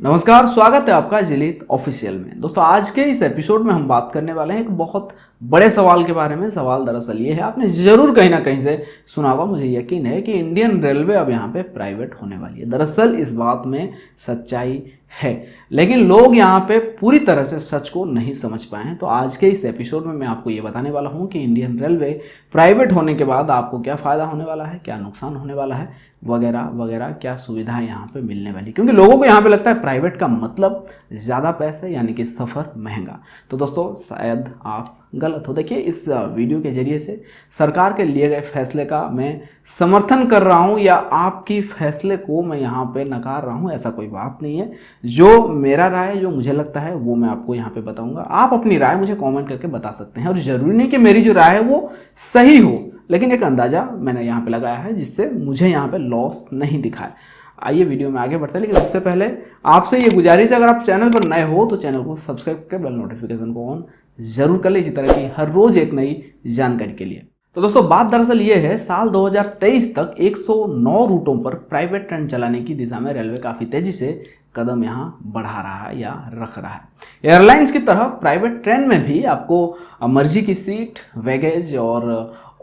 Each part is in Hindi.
नमस्कार, स्वागत है आपका जिलीत ऑफिशियल में। दोस्तों, आज के इस एपिसोड में हम बात करने वाले हैं एक बहुत बड़े सवाल के बारे में। सवाल दरअसल ये है, आपने जरूर कहीं ना कहीं से सुना होगा, मुझे यकीन है कि इंडियन रेलवे अब यहाँ पे प्राइवेट होने वाली है। दरअसल इस बात में सच्चाई है, लेकिन लोग यहाँ पे पूरी तरह से सच को नहीं समझ पाए हैं। तो आज के इस एपिसोड में मैं आपको ये बताने वाला हूँ कि इंडियन रेलवे प्राइवेट होने के बाद आपको क्या फ़ायदा होने वाला है, क्या नुकसान होने वाला है, वगैरह वगैरह, क्या सुविधाएं यहाँ पे मिलने वाली। क्योंकि लोगों को यहाँ पे लगता है प्राइवेट का मतलब ज़्यादा पैसे, यानी कि सफ़र महंगा। तो दोस्तों, शायद आप गलत हो। देखिए, इस वीडियो के जरिए से सरकार के लिए गए फैसले का मैं समर्थन कर रहा हूँ या आपकी फैसले को मैं यहाँ पे नकार रहा हूँ, ऐसा कोई बात नहीं है। जो मेरा राय है, जो मुझे लगता है, वो मैं आपको यहाँ पे बताऊँगा। आप अपनी राय मुझे कमेंट करके बता सकते हैं, और ज़रूरी नहीं कि मेरी जो राय है वो सही हो, लेकिन एक अंदाज़ा मैंने यहाँ पे लगाया है जिससे मुझे यहाँ पे लॉस नहीं दिखा है। आइए वीडियो में आगे बढ़ते हैं, लेकिन उससे पहले आपसे ये गुजारिश है, अगर आप चैनल पर नए हो तो चैनल को सब्सक्राइब करके बेल नोटिफिकेशन को ऑन जरूर कर ले, इसी तरह की हर रोज एक नई जानकारी के लिए। तो दोस्तों, बात दरअसल ये है, साल 2023 तक 109 रूटों पर प्राइवेट ट्रेन चलाने की दिशा में रेलवे काफ़ी तेजी से कदम यहाँ बढ़ा रहा है या रख रहा है। एयरलाइंस की तरह प्राइवेट ट्रेन में भी आपको मर्जी की सीट, बैगेज और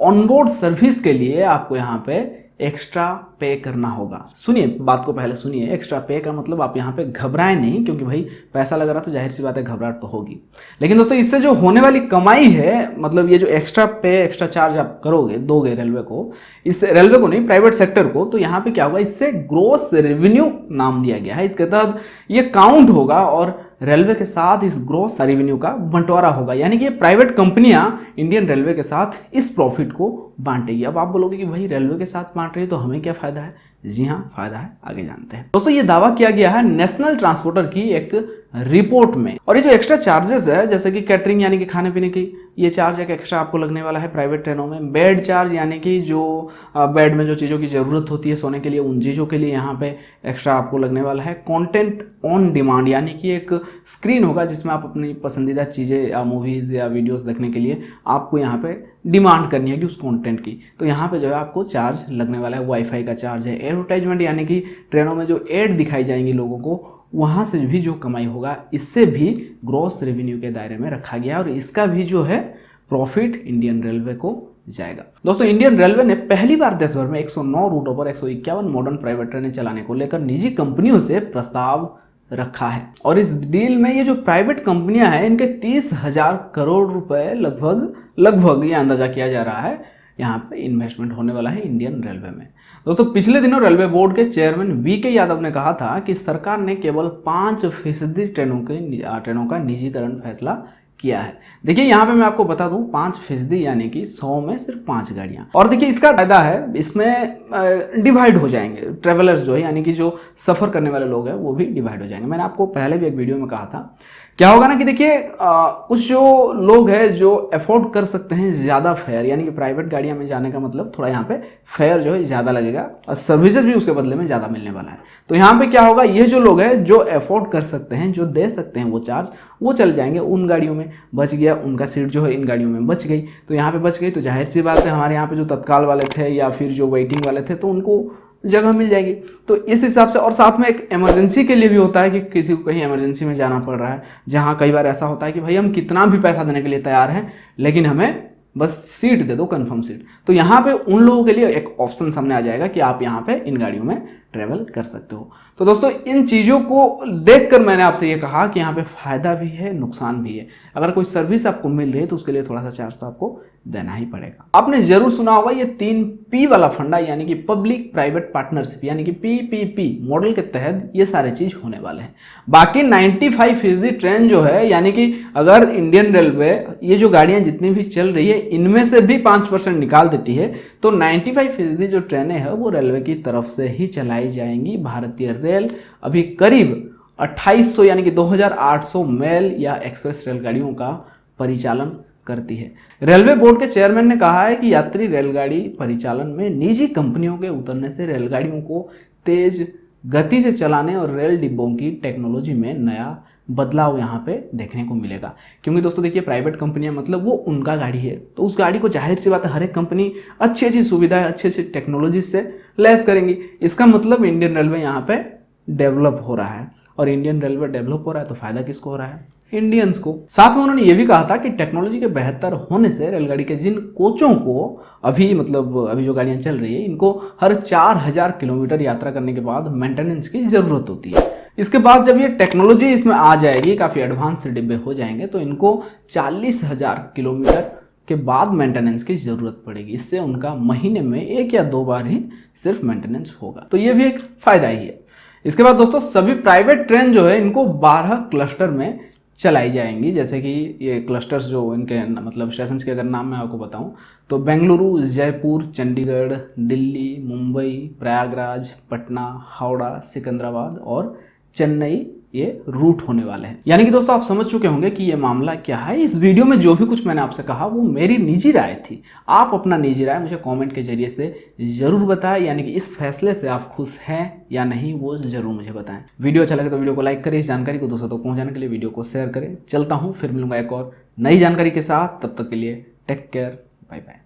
ऑनबोर्ड सर्विस के लिए आपको यहाँ पे एक्स्ट्रा पे करना होगा। सुनिए, बात को पहले सुनिए। एक्स्ट्रा पे का मतलब आप यहाँ पे घबराएं नहीं, क्योंकि भाई पैसा लग रहा तो जाहिर सी बात है घबराहट तो होगी। लेकिन दोस्तों, इससे जो होने वाली कमाई है, मतलब ये जो एक्स्ट्रा पे, एक्स्ट्रा चार्ज आप दोगे रेलवे को, इस रेलवे को नहीं, प्राइवेट सेक्टर को, तो यहाँ पे क्या होगा, इससे ग्रोस रेवेन्यू नाम दिया गया है। इसके तहत ये काउंट होगा और रेलवे के साथ इस ग्रोस रेवेन्यू का बंटवारा होगा, यानी कि प्राइवेट कंपनियां इंडियन रेलवे के साथ इस प्रॉफिट को बांटेगी। अब आप बोलोगे कि भाई रेलवे के साथ बांट रही है तो हमें क्या फायदा है? जी हाँ, फायदा है, आगे जानते हैं। दोस्तों, ये दावा किया गया है नेशनल ट्रांसपोर्टर की एक रिपोर्ट में। और ये जो एक्स्ट्रा चार्जेस है, जैसे कि कैटरिंग यानी कि खाने पीने की, ये चार्ज एक एक्स्ट्रा आपको लगने वाला है प्राइवेट ट्रेनों में। बेड चार्ज, यानी कि जो बेड में जो चीज़ों की ज़रूरत होती है सोने के लिए, उन चीज़ों के लिए यहाँ पे एक्स्ट्रा आपको लगने वाला है। कंटेंट ऑन डिमांड, यानी कि एक स्क्रीन होगा जिसमें आप अपनी पसंदीदा चीज़ें या मूवीज़ या वीडियोज़ देखने के लिए आपको यहाँ पे डिमांड करनी है कि उस कंटेंट की, तो यहाँ पे जो है आपको चार्ज लगने वाला है। वाईफाई का चार्ज है। एडवर्टाइजमेंट, यानी कि ट्रेनों में जो एड दिखाई जाएंगी लोगों को, वहाँ से भी जो कमाई होगा, इससे भी ग्रॉस रेवेन्यू के दायरे में रखा गया, और इसका भी जो है प्रॉफिट इंडियन रेलवे को जाएगा। दोस्तों, इंडियन रेलवे ने पहली बार देश भर में 109 रूटों पर 151 मॉडर्न प्राइवेट ट्रेनें चलाने को लेकर निजी कंपनियों से प्रस्ताव रखा है। और इस डील में ये जो प्राइवेट कंपनियां हैं, इनके 30,000 करोड़ रुपए लगभग ये अंदाजा किया जा रहा है, यहाँ पे इन्वेस्टमेंट होने वाला है इंडियन रेलवे में। दोस्तों, पिछले दिनों रेलवे बोर्ड के चेयरमैन वीके यादव ने कहा था कि सरकार ने केवल 5% ट्रेनों का निजीकरण फैसला किया है। देखिए, यहाँ पे मैं आपको बता दूं, 5%, यानी कि 100 में सिर्फ 5 गाड़ियां। और देखिए, इसका फायदा है, इसमें डिवाइड हो जाएंगे ट्रेवलर्स जो है, यानी कि जो सफ़र करने वाले लोग हैं वो भी डिवाइड हो जाएंगे। मैंने आपको पहले भी एक वीडियो में कहा था, क्या होगा ना कि देखिए, कुछ जो लोग हैं जो अफोर्ड कर सकते हैं ज़्यादा फेयर, यानी कि प्राइवेट गाड़ियां में जाने का मतलब थोड़ा यहाँ पे फेयर जो है ज़्यादा लगेगा, और सर्विसेज भी उसके बदले में ज़्यादा मिलने वाला है। तो यहाँ पे क्या होगा, ये जो लोग हैं जो अफोर्ड कर सकते हैं, जो दे सकते हैं वो चार्ज, वो चल जाएंगे उन गाड़ियों में। बच गया उनका सीट जो है इन गाड़ियों में बच गई, तो यहाँ पे बच गई, तो जाहिर सी बात है हमारे यहाँ पे जो तत्काल वाले थे या फिर जो वेटिंग वाले थे, तो उनको जगह मिल जाएगी। तो इस हिसाब से, और साथ में एक इमरजेंसी के लिए भी होता है कि किसी को कहीं इमरजेंसी में जाना पड़ रहा है, जहाँ कई बार ऐसा होता है कि भाई हम कितना भी पैसा देने के लिए तैयार हैं, लेकिन हमें बस सीट दे दो, कंफर्म सीट। तो यहाँ पे उन लोगों के लिए एक ऑप्शन सामने आ जाएगा कि आप यहाँ पे इन गाड़ियों में ट्रेवल कर सकते हो। तो दोस्तों, इन चीज़ों को देखकर मैंने आपसे ये कहा कि यहाँ पे फायदा भी है, नुकसान भी है। अगर कोई सर्विस आपको मिल रही है तो उसके लिए थोड़ा सा चार्ज तो आपको देना ही पड़ेगा। आपने जरूर सुना होगा ये 3P वाला फंडा, यानी कि पब्लिक प्राइवेट पार्टनरशिप, यानी कि PPP मॉडल के तहत ये सारे चीज होने वाले हैं। बाकी 95% ट्रेन जो है, यानी कि अगर इंडियन रेलवे ये जो गाड़ियां जितनी भी चल रही है, इनमें से भी 5% निकाल देती है, तो 95% जो ट्रेनें हैं वो रेलवे की तरफ से ही चलाई जाएंगी। भारतीय रेल अभी करीब 2800 यानी कि 2800 मेल या एक्सप्रेस रेलगाड़ियों का परिचालन करती है। रेलवे बोर्ड के चेयरमैन ने कहा है कि यात्री रेलगाड़ी परिचालन में निजी कंपनियों के उतरने से रेलगाड़ियों को तेज गति से चलाने और रेल डिब्बों की टेक्नोलॉजी में नया बदलाव यहाँ पे देखने को मिलेगा। क्योंकि दोस्तों देखिए, प्राइवेट कंपनियां मतलब वो उनका गाड़ी है, तो उस गाड़ी को जाहिर सी बात है हर एक कंपनी अच्छी अच्छी सुविधाएं, अच्छी अच्छी टेक्नोलॉजी से लैस करेंगी। इसका मतलब इंडियन रेलवे यहाँ पे डेवलप हो रहा है। और इंडियन रेलवे डेवलप हो रहा है तो फायदा किसको हो रहा है? इंडियंस को। साथ में उन्होंने ये भी कहा था कि टेक्नोलॉजी के बेहतर होने से रेलगाड़ी के जिन कोचों को अभी जो गाड़ियां चल रही है इनको हर 4000 किलोमीटर यात्रा करने के बाद मेंटेनेंस की जरूरत होती है। इसके बाद जब ये टेक्नोलॉजी इसमें आ जाएगी, काफ़ी एडवांस डिब्बे हो जाएंगे, तो इनको 40,000 किलोमीटर के बाद मेंटेनेंस की ज़रूरत पड़ेगी। इससे उनका महीने में 1 या 2 बार ही सिर्फ मेंटेनेंस होगा, तो ये भी एक फ़ायदा ही है। इसके बाद दोस्तों सभी प्राइवेट ट्रेन जो है इनको 12 क्लस्टर में चलाई जाएंगी। जैसे कि ये क्लस्टर्स जो इनके मतलब स्टेशन के अगर नाम मैं आपको बताऊं तो बेंगलुरु, जयपुर, चंडीगढ़, दिल्ली, मुंबई, प्रयागराज, पटना, हावड़ा, सिकंदराबाद और चेन्नई ये रूट होने वाले हैं। यानी कि दोस्तों आप समझ चुके होंगे कि ये मामला क्या है। इस वीडियो में जो भी कुछ मैंने आपसे कहा वो मेरी निजी राय थी। आप अपना निजी राय मुझे कमेंट के जरिए से जरूर बताएं, यानी कि इस फैसले से आप खुश हैं या नहीं वो जरूर मुझे बताएं। वीडियो अच्छा लगे तो वीडियो को लाइक करें, इस जानकारी को दोस्तों तक पहुंचाने के लिए वीडियो को शेयर करें। चलता हूं, फिर मिलूंगा एक और नई जानकारी के साथ। तब तक के लिए टेक केयर, बाय बाय।